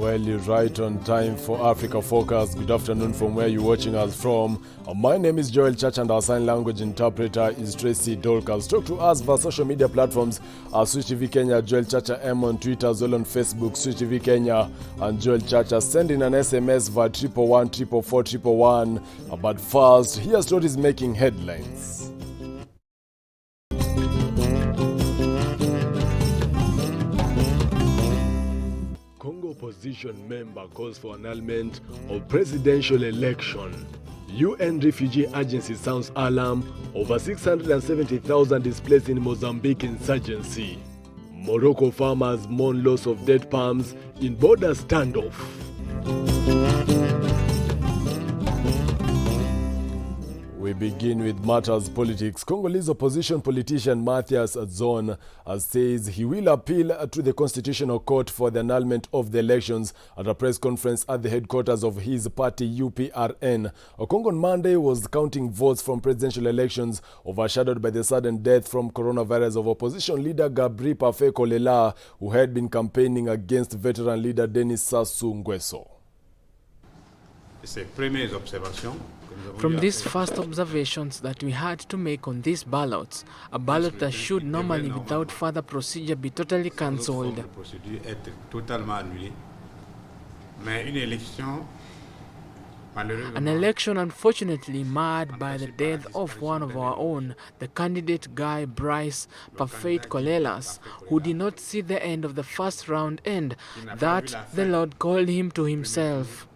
Well, you're right on time for Africa Focus. Good afternoon from where you're watching us from. My name is Joel Church and our sign language interpreter is Tracy Dolkas. Talk to us via social media platforms Switch TV Kenya, Joel Chacha M on Twitter, as well on Facebook, Switch TV Kenya and Joel Chacha. Send in an SMS via 111 444 111. But first, here's stories making headlines. Congo opposition member calls for annulment of presidential election. UN refugee agency sounds alarm over 670,000 displaced in Mozambique insurgency. Morocco farmers mourn loss of dead palms in border standoff. We begin with matters politics. Congolese opposition politician Mathias Zone says he will appeal to the Constitutional Court for the annulment of the elections at a press conference at the headquarters of his party UPRN. Congo on Monday was counting votes from presidential elections, overshadowed by the sudden death from coronavirus of opposition leader Gabri Parfait Kolela, who had been campaigning against veteran leader Denis Sassou Nguesso. From these first observations that we had to make on these ballots, a ballot that should normally without further procedure be totally cancelled. An election unfortunately marred by the death of one of our own, the candidate Guy Bryce Parfait Kolelas, who did not see the end of the first round and that the Lord called him to himself.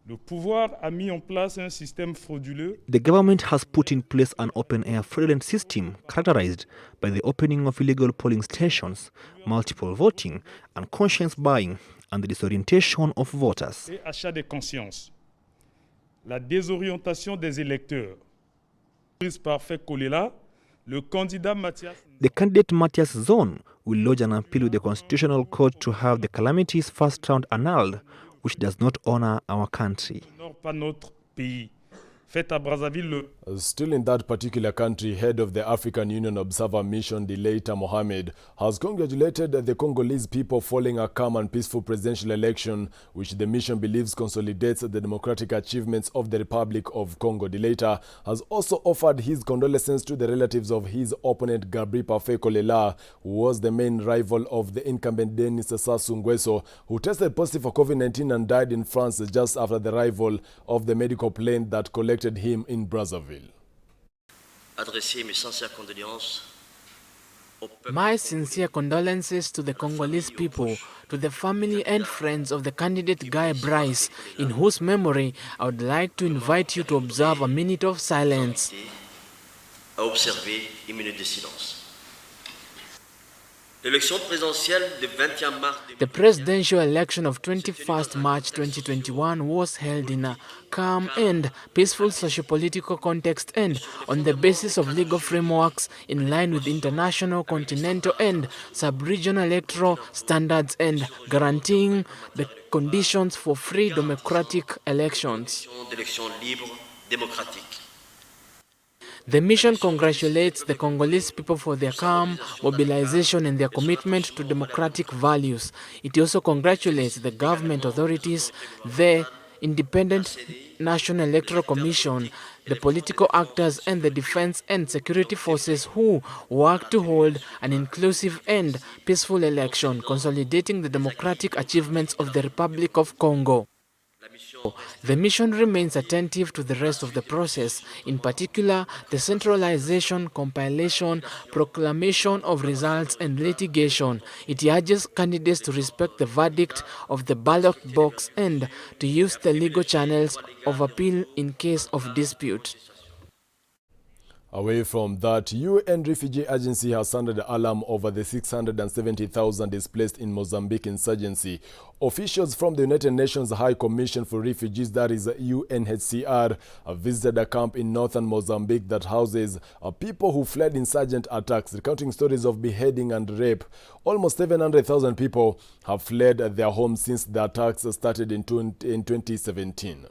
Le pouvoir a mis en place un système frauduleux. The government has put in place an open-air fraudulent system characterized by the opening of illegal polling stations, multiple voting, unconscious buying, and the disorientation of voters. Et achat de conscience. La désorientation des électeurs. Parfait Kolela, le candidat Mathias. The candidate Mathias Zone will lodge an appeal with the Constitutional Court to have the calamities first round annulled, which does not honor our country. Still in that particular country, head of the African Union Observer Mission, Dileita Mohamed, has congratulated the Congolese people following a calm and peaceful presidential election, which the mission believes consolidates the democratic achievements of the Republic of Congo. Dileita has also offered his condolences to the relatives of his opponent Gabri Parfait Kolela, who was the main rival of the incumbent Denis Sassou Nguesso, who tested positive for COVID-19 and died in France just after the arrival of the medical plane that collected him in Brazzaville. My sincere condolences to the Congolese people, to the family and friends of the candidate Guy Bryce, in whose memory I would like to invite you to observe a minute of silence. The presidential election of 21st March 2021 was held in a calm and peaceful socio-political context and on the basis of legal frameworks in line with international, continental and sub-regional electoral standards and guaranteeing the conditions for free democratic elections. The mission congratulates the Congolese people for their calm, mobilization and their commitment to democratic values. It also congratulates the government authorities, the Independent National Electoral Commission, the political actors and the defense and security forces who work to hold an inclusive and peaceful election, consolidating the democratic achievements of the Republic of Congo. The mission remains attentive to the rest of the process, in particular the centralization, compilation, proclamation of results and litigation. It urges candidates to respect the verdict of the ballot box and to use the legal channels of appeal in case of dispute. Away from that, UN refugee agency has sounded alarm over the 670,000 displaced in Mozambique insurgency. Officials from the United Nations High Commission for Refugees, that is UNHCR, have visited a camp in northern Mozambique that houses people who fled insurgent attacks, recounting stories of beheading and rape. Almost 700,000 people have fled their homes since the attacks started in 2017.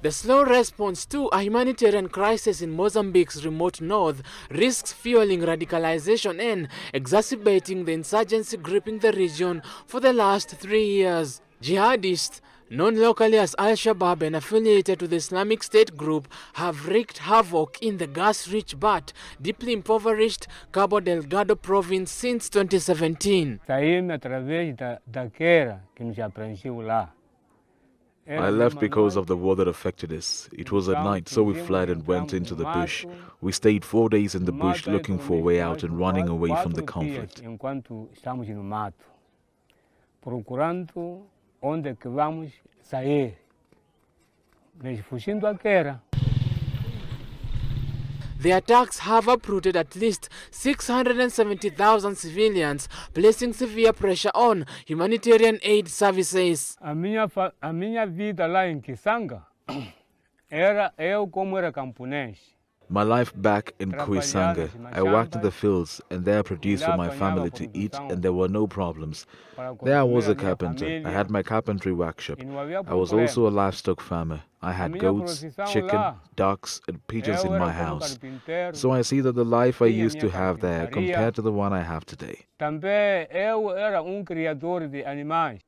The slow response to a humanitarian crisis in Mozambique's remote north risks fueling radicalization and exacerbating the insurgency gripping the region for the last 3 years. Jihadists, known locally as Al-Shabaab and affiliated to the Islamic State group, have wreaked havoc in the gas-rich but deeply impoverished Cabo Delgado province since 2017. I left because of the war that affected us. It was at night, so we fled and went into the bush. We stayed 4 days in the bush looking for a way out and running away from the conflict. The attacks have uprooted at least 670,000 civilians, placing severe pressure on humanitarian aid services. A minha vida lá em Kisanga era eu como era camponês. My life back in Kwisanga, I worked in the fields and there produced for my family to eat and there were no problems. There I was a carpenter. I had my carpentry workshop. I was also a livestock farmer. I had goats, chicken, ducks and pigeons in my house. So I see that the life I used to have there compared to the one I have today. Também eu era criador de animais.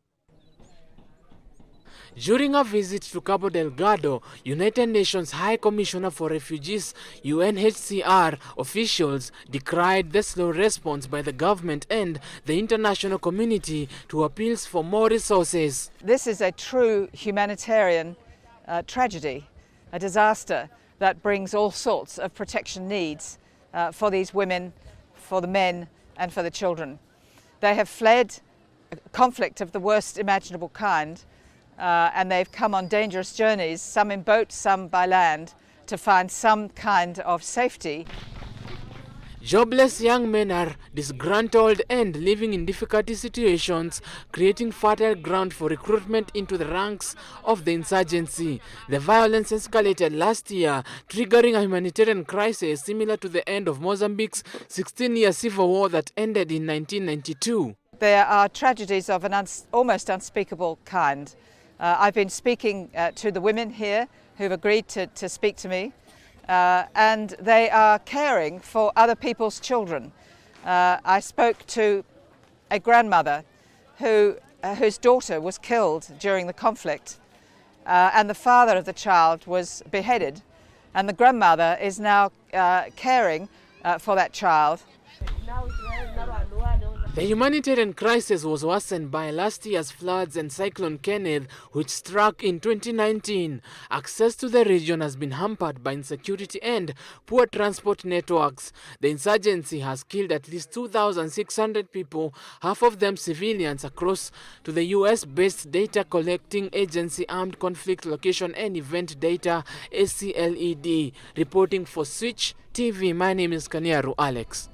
During a visit to Cabo Delgado, United Nations High Commissioner for Refugees UNHCR officials decried the slow response by the government and the international community to appeals for more resources. This is a true humanitarian tragedy, a disaster that brings all sorts of protection needs for these women, for the men and for the children. They have fled a conflict of the worst imaginable kind. And they've come on dangerous journeys, some in boats, some by land, to find some kind of safety. Jobless young men are disgruntled and living in difficult situations, creating fertile ground for recruitment into the ranks of the insurgency. The violence escalated last year, triggering a humanitarian crisis similar to the end of Mozambique's 16-year civil war that ended in 1992. There are tragedies of an almost unspeakable kind. I've been speaking to the women here who've agreed to speak to me, and they are caring for other people's children. I spoke to a grandmother whose daughter was killed during the conflict, and the father of the child was beheaded, and the grandmother is now caring for that child. The humanitarian crisis was worsened by last year's floods and Cyclone Kenneth, which struck in 2019. Access to the region has been hampered by insecurity and poor transport networks. The insurgency has killed at least 2,600 people, half of them civilians, across to the US-based data collecting agency Armed Conflict Location and Event Data, ACLED. Reporting for Switch TV, my name is Kanyaru Alex.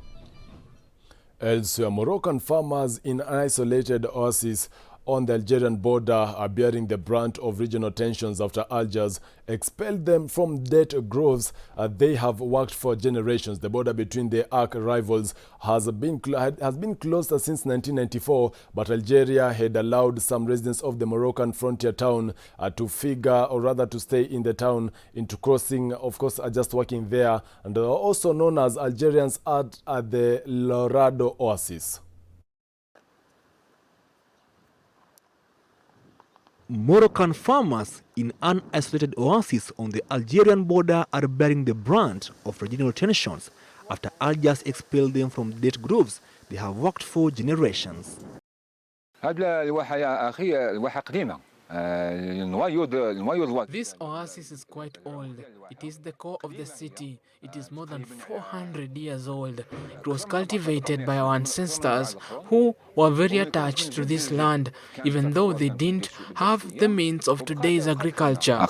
Elsewhere, Moroccan farmers in an isolated oasis on the Algerian border are bearing the brunt of regional tensions after Algiers expelled them from date groves they have worked for generations. The border between the arch rivals has been closed since 1994, but Algeria had allowed some residents of the Moroccan frontier town to stay in the town into crossing, of course, just working there, and they are also known as Algerians at the Lorado Oasis. Moroccan farmers in an isolated oasis on the Algerian border are bearing the brunt of regional tensions after Algiers expelled them from date groves they have worked for generations. This oasis is quite old. It is the core of the city. It is more than 400 years old. It was cultivated by our ancestors who were very attached to this land, even though they didn't have the means of today's agriculture.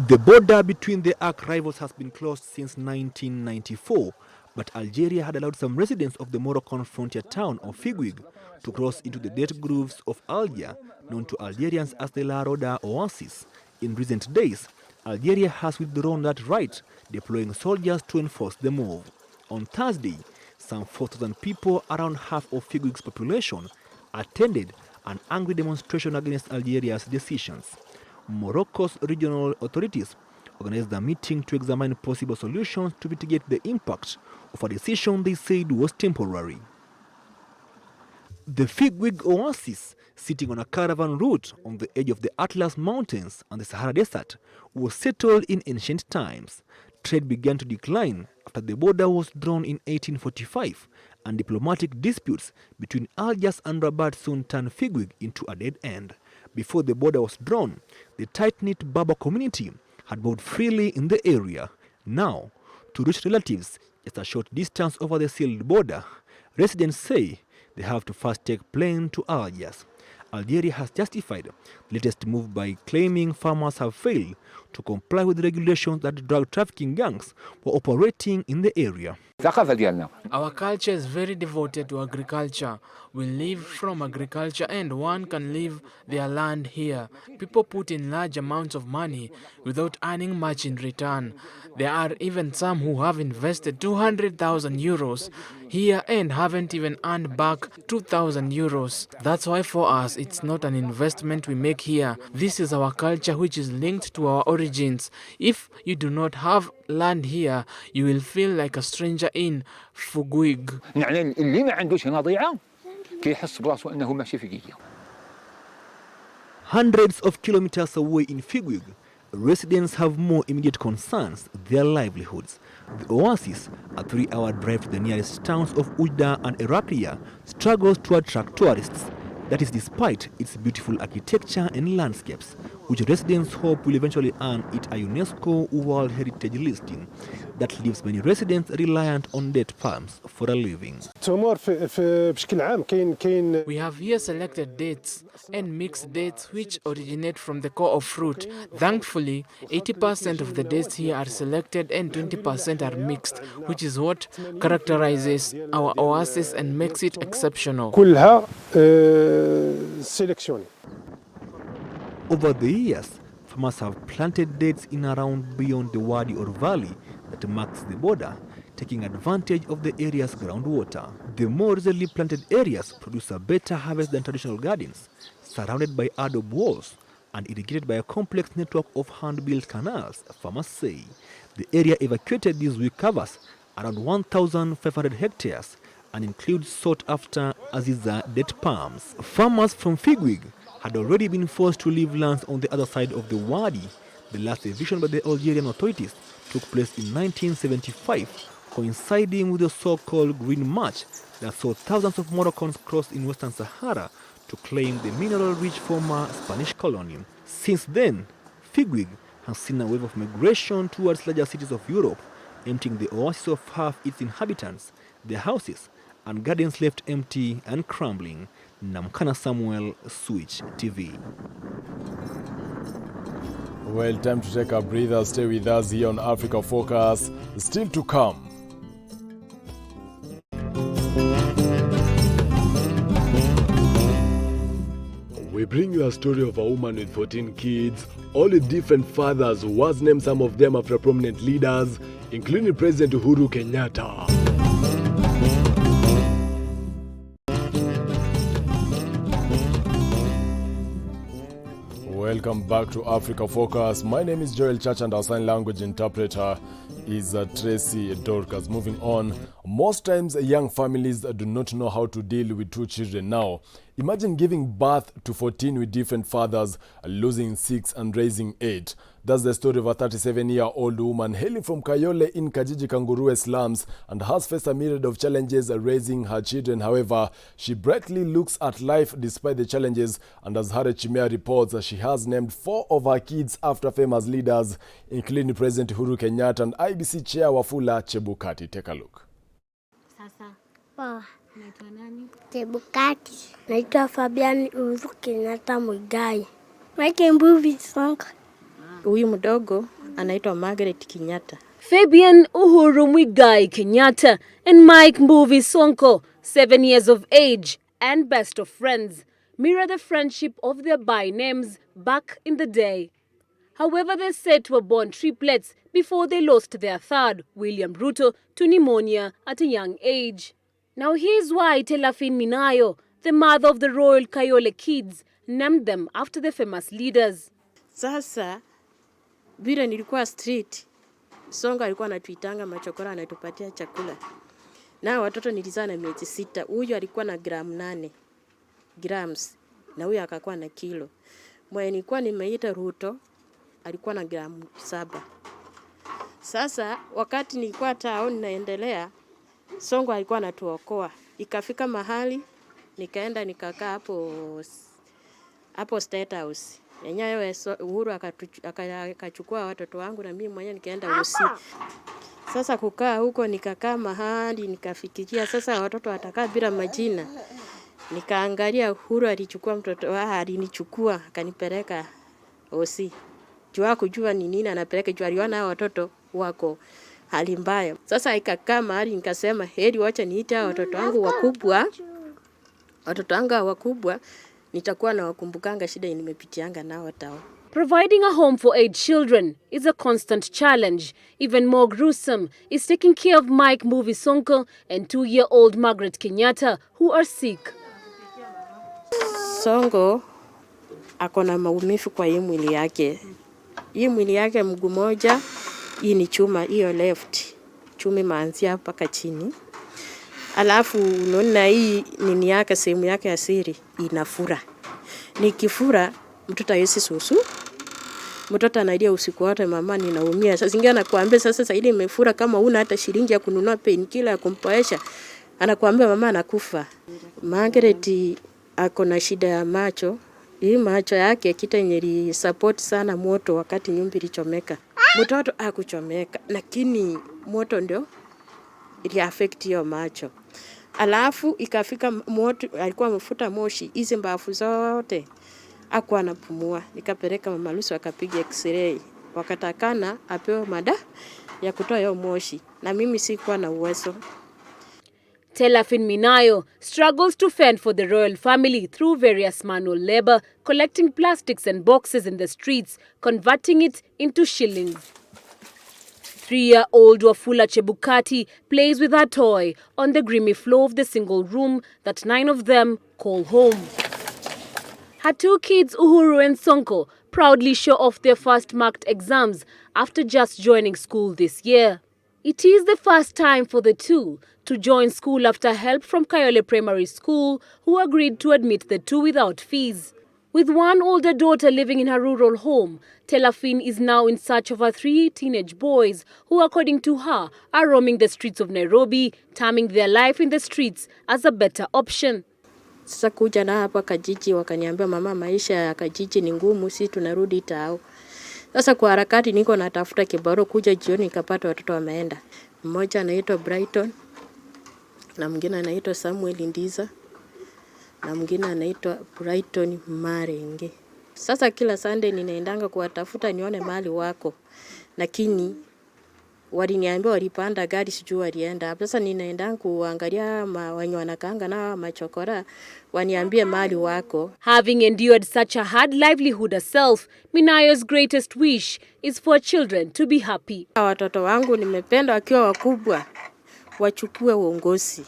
The border between the arch rivals has been closed since 1994, but Algeria had allowed some residents of the Moroccan frontier town of Figuig to cross into the date groves of Algiers, known to Algerians as the La Roda Oasis. In recent days, Algeria has withdrawn that right, deploying soldiers to enforce the move. On Thursday, some 4,000 people, around half of Figuig's population, attended an angry demonstration against Algeria's decisions. Morocco's regional authorities organized a meeting to examine possible solutions to mitigate the impact of a decision they said was temporary. The Figuig oasis, sitting on a caravan route on the edge of the Atlas Mountains and the Sahara Desert, was settled in ancient times. Trade began to decline after the border was drawn in 1845, and diplomatic disputes between Algiers and Rabat soon turned Figuig into a dead end. Before the border was drawn, the tight-knit Berber community had moved freely in the area. Now, to reach relatives just a short distance over the sealed border, residents say they have to first take plane to Algiers. Algeria has justified the latest move by claiming farmers have failed to comply with regulations that drug trafficking gangs were operating in the area. Our culture is very devoted to agriculture. We live from agriculture and one can leave their land here. People put in large amounts of money without earning much in return. There are even some who have invested 200,000 euros here and haven't even earned back 2,000 euros. That's why for us it's not an investment we make here. This is our culture which is linked to our origins. If you do not have land here, you will feel like a stranger in Figuig. Hundreds of kilometers away in Figuig, residents have more immediate concerns: their livelihoods. The oasis, a 3-hour drive to the nearest towns of Oujda and Heraklia, struggles to attract tourists. That is despite its beautiful architecture and landscapes, which residents hope will eventually earn it a UNESCO World Heritage listing. That leaves many residents reliant on date palms for a living. We have here selected dates and mixed dates which originate from the core of fruit. Thankfully, 80% of the dates here are selected and 20% are mixed, which is what characterizes our oasis and makes it exceptional. Over the years, farmers have planted dates in around beyond the wadi or valley that marks the border, taking advantage of the area's groundwater. The more recently planted areas produce a better harvest than traditional gardens, surrounded by adobe walls and irrigated by a complex network of hand-built canals, farmers say. The area evacuated this week covers around 1,500 hectares and includes sought-after Aziza date palms. Farmers from Figuig had already been forced to leave lands on the other side of the wadi. The last eviction by the Algerian authorities took place in 1975, coinciding with the so-called Green March that saw thousands of Moroccans cross in Western Sahara to claim the mineral-rich former Spanish colony. Since then, Figuig has seen a wave of migration towards larger cities of Europe, emptying the oasis of half its inhabitants, their houses and gardens left empty and crumbling. Namkana Samuel, Switch TV. Well, time to take a breather. Stay with us here on Africa Focus. Still to come. We bring you a story of a woman with 14 kids, all with different fathers, who was named some of them after prominent leaders, including President Uhuru Kenyatta. Welcome back to Africa Focus. My name is Joel Church and our sign language interpreter is Tracy Dorcas. Moving on, most times young families do not know how to deal with 2 children now. Imagine giving birth to 14 with different fathers, losing 6 and raising 8. That's the story of a 37-year-old woman hailing from Kayole in Kajiji Kanguruwe slums and has faced a myriad of challenges raising her children. However, she brightly looks at life despite the challenges, and as Hare Chimea reports, she has named 4 of her kids after famous leaders, including President Uhuru Kenyatta and IBC Chair Wafula Chebukati. Take a look. Poa. Naitwa nani? Chebukati. Naitwa Fabian Uhuru Kenyatta Muigai. Mike Mbuvi Sonko. Huyu mdogo anaitwa Margaret Kenyatta. Fabian Uhuru Muigai Kenyatta and Mike Mbuvi Sonko, 7 years of age and best of friends, mirror the friendship of their by names back in the day. However, they said were born triplets before they lost their third, William Ruto, to pneumonia at a young age. Now here's why Telafin Minayo, the mother of the royal Kayole kids, named them after the famous leaders. Sasa vile nilikuwa street, Songo alikuwa anatuitanga machokora anatupatia chakula. Na watoto nilizaa na miezi 6. Huyu alikuwa na gramu 8 grams na huyu akakuwa na kilo. Mwenye nilikuwa nimeita Ruto alikuwa na gramu 7. Sasa wakati nilikuwa town naendelea, Songo alikuwa anatuokoa. Ikafika mahali nikaenda nikakaa hapo State House. Yenyewe Uhuru akachukua watoto wangu na mimi mwenyewe nikaenda usi. Sasa kukaa huko nikakaa mahali nikafikiria sasa watoto watakaa bila majina. Nikaangalia Uhuru alichukua mtoto wao alinichukua akanipeleka usi. Jua kujua ni nini anapeleka jua aliona watoto wako hali mbaya. Sasa ikakaa mahali nikasema heri wacha niite watoto wangu wakubwa. Watoto wangu wakubwa nitakuwa na wakumbukanga shida nimepitianga nao tao. Providing a home for 8 children is a constant challenge. Even more gruesome is taking care of Mike Mbuvi Sonko and 2-year-old Margaret Kenyatta, who are sick. Songo akona maumivu kwa hii mwili yake. Hii mwili yake mguu moja, hii ni chuma, hiyo left. Chuma imeanzia mpaka chini. Alafu unaona hii nini yake sehemu yake ya siri inafura. Nikifura mtoto hawezi susu. Mtoto analia usiku wote, mama ninaumia. Sasa zingine anakuambia sasa ile imefura kama huna hata shilingi ya kununua painkiller ya kumpaesha. Anakuambia mama anakufa. Margaret ako na shida ya macho. Hii macho yake kitu yenye li support sana moto wakati nyumba ilichomeka. Mtoto hakuchomeka lakini moto ndio ili affect hiyo macho. Alafu ikafika moto alikuwa amefuta moshi hizi mbavu zote. Hakuwa anapumua. Nikapeleka mama Lucy akapiga x-ray. Wakatakana apewe mada ya kutoa hiyo moshi. Na mimi sikuwa na uwezo. Telafin Minayo struggles to fend for the royal family through various manual labor, collecting plastics and boxes in the streets, converting it into shillings. 3-year-old Wafula Chebukati plays with her toy on the grimy floor of the single room that 9 of them call home. Her 2 kids, Uhuru and Sonko, proudly show off their first marked exams after just joining school this year. It is the first time for the two to join school after help from Kayole Primary School, who agreed to admit the two without fees. With one older daughter living in her rural home, Telafin is now in search of her 3 teenage boys who, according to her, are roaming the streets of Nairobi, terming their life in the streets as a better option. Sasa kuja na hapa Kajiji wakaniambia mama maisha ya Kajiji ni ngumu, si tunarudi tao. Sasa kwa harakati niko natafuta kibaro kuja jioni nikapata watoto wameenda. Mmoja anaitwa Brighton na mwingine anaitwa Samuel Ndiza na mwingine anaitwa Brighton Marenge. Sasa kila Sunday ninaendanga kuwatafuta nione mahali wako. Lakini waliniambia walipanda gari sijui walienda. Sasa ninaendanga kuangalia wenye wanakaanga na machokora waniambie mahali wako. Having endured such a hard livelihood herself, Minayo's greatest wish is for children to be happy. Watoto wangu nimependa wakiwa wakubwa wachukue uongozi.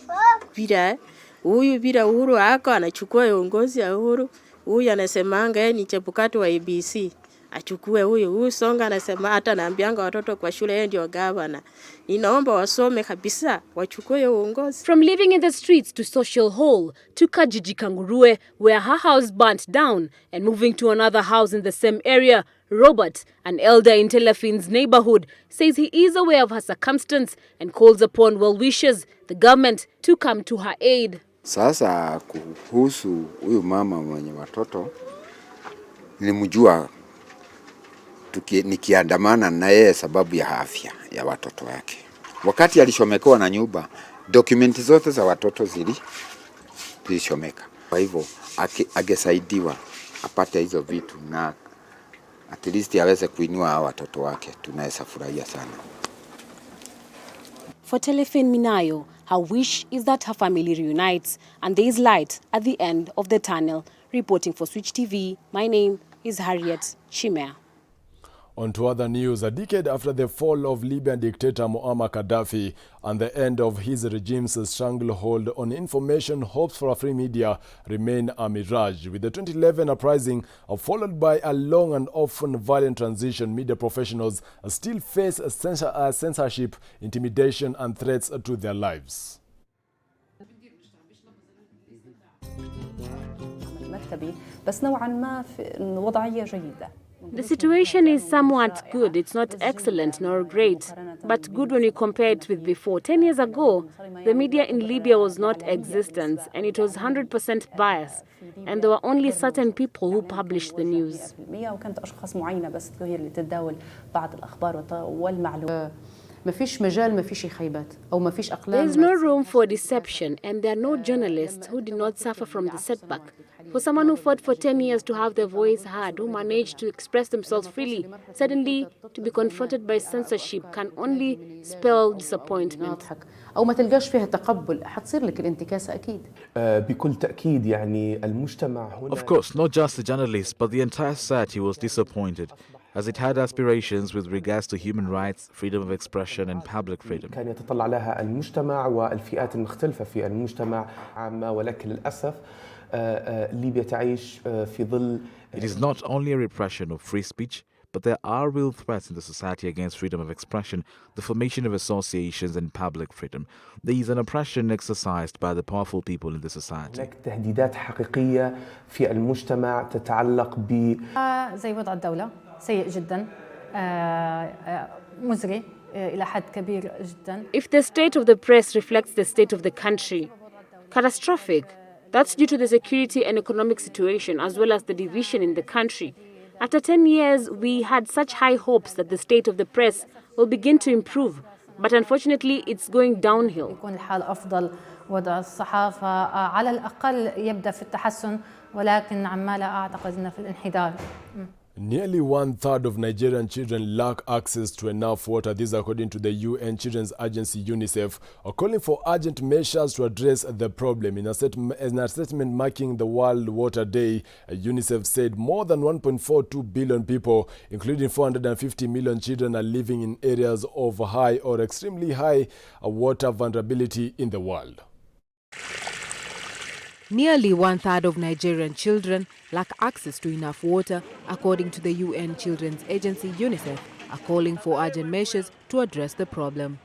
Bila Uhuru hako anachukua uongozi ya Uhuru. Huyu anasemanga yeye ni Chebukati wa ABC. Achukue huyu Songa anasema hata naambianga watoto kwa shule yeye ndio gavana. Ninaomba wasome kabisa wachukue uongozi. From living in the streets to social hall to Kajiji Kangurue, where her house burnt down, and moving to another house in the same area, Robert, an elder in Telafin's neighborhood, says he is aware of her circumstance and calls upon well-wishers, the government, to come to her aid. Sasa kuhusu huyu mama mwenye watoto nilimjua nikiandamana na yeye sababu ya afya ya watoto wake. Wakati alishomekewa na nyumba, dokumenti zote za watoto zilishomeka. Kwa hivyo angesaidiwa apate hizo vitu na at least aweze kuinua watoto wake. Tunaweza furahia sana. For Telefin Minayo, her wish is that her family reunites and there is light at the end of the tunnel. Reporting for Switch TV, my name is Harriet Chimea. On to other news, a decade after the fall of Libyan dictator Muammar Gaddafi and the end of his regime's stranglehold on information, hopes for a free media remain a mirage. With the 2011 uprising followed by a long and often violent transition, media professionals still face censorship, intimidation and threats to their lives. The situation is somewhat good. It's not excellent nor great, but good when you compare it with before. 10 years ago, the media in Libya was not existent and it was 100% biased, and there were only certain people who published the news. There is no room for deception, and there are no journalists who did not suffer from the setback. For someone who fought for 10 years to have their voice heard, who managed to express themselves freely, suddenly to be confronted by censorship can only spell disappointment. Of course, not just the journalists, but the entire society was disappointed, as it had aspirations with regards to human rights, freedom of expression and public freedom. It is not only a repression of free speech, but there are real threats in the society against freedom of expression, the formation of associations and public freedom. There is an oppression exercised by the powerful people in the society. If the state of the press reflects the state of the country, catastrophic. That's due to the security and economic situation as well as the division in the country. After 10 years, we had such high hopes that the state of the press will begin to improve, but unfortunately it's going downhill. Nearly 1/3 of Nigerian children lack access to enough water. This according to the UN Children's Agency UNICEF, calling for urgent measures to address the problem. In a statement marking the World Water Day, UNICEF said more than 1.42 billion people, including 450 million children, are living in areas of high or extremely high water vulnerability in the world. Nearly 1/3 of Nigerian children lack access to enough water, according to the UN Children's Agency UNICEF, are calling for urgent measures to address the problem.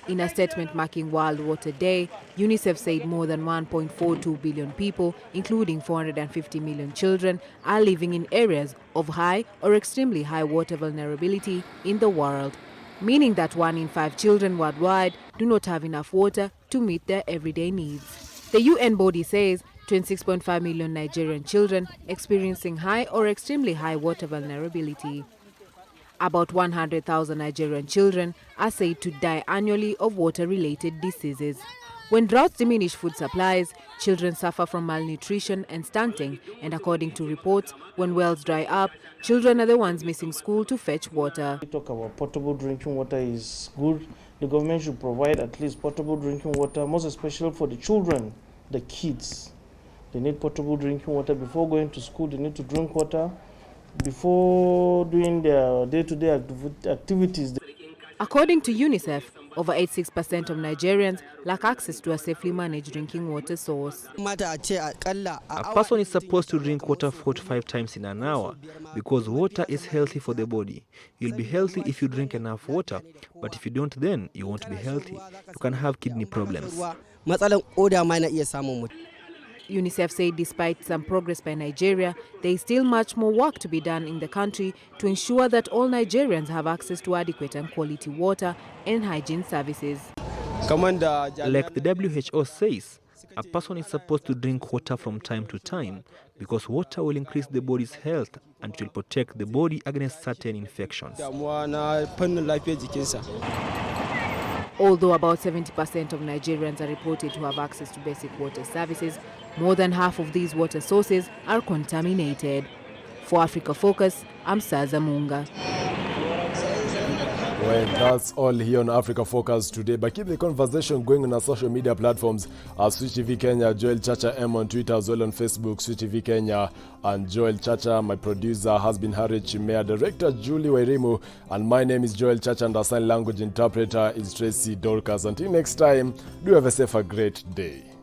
In a statement marking World Water Day, UNICEF said more than 1.42 billion people, including 450 million children, are living in areas of high or extremely high water vulnerability in the world, meaning that 1 in 5 children worldwide do not have enough water to meet their everyday needs. The UN body says 26.5 million Nigerian children experiencing high or extremely high water vulnerability. About 100,000 Nigerian children are said to die annually of water-related diseases. When droughts diminish food supplies, children suffer from malnutrition and stunting, and according to reports, when wells dry up, children are the ones missing school to fetch water. We talk about potable drinking water is good. The government should provide at least potable drinking water, most especially for the children, the kids. They need potable drinking water before going to school. They need to drink water before doing their day-to-day activities. According to UNICEF, over 86% of Nigerians lack access to a safely managed drinking water source. A person is supposed to drink water 4 to 5 times in an hour because water is healthy for the body. You'll be healthy if you drink enough water, but if you don't, then you won't be healthy. You can have kidney problems. UNICEF said despite some progress by Nigeria, there is still much more work to be done in the country to ensure that all Nigerians have access to adequate and quality water and hygiene services. Like the WHO says, a person is supposed to drink water from time to time because water will increase the body's health and it will protect the body against certain infections. Although about 70% of Nigerians are reported to have access to basic water services, more than half of these water sources are contaminated. For Africa Focus, I'm Saza Munga. Well, that's all here on Africa Focus today. But keep the conversation going on our social media platforms at Switch TV Kenya, Joel Chacha M on Twitter, as well on Facebook, Switch TV Kenya and Joel Chacha. My producer has been Harry Chimea, director Julie Wairimu, and my name is Joel Chacha, and our sign language interpreter is Tracy Dorcas. Until next time, do have a safe, a great day.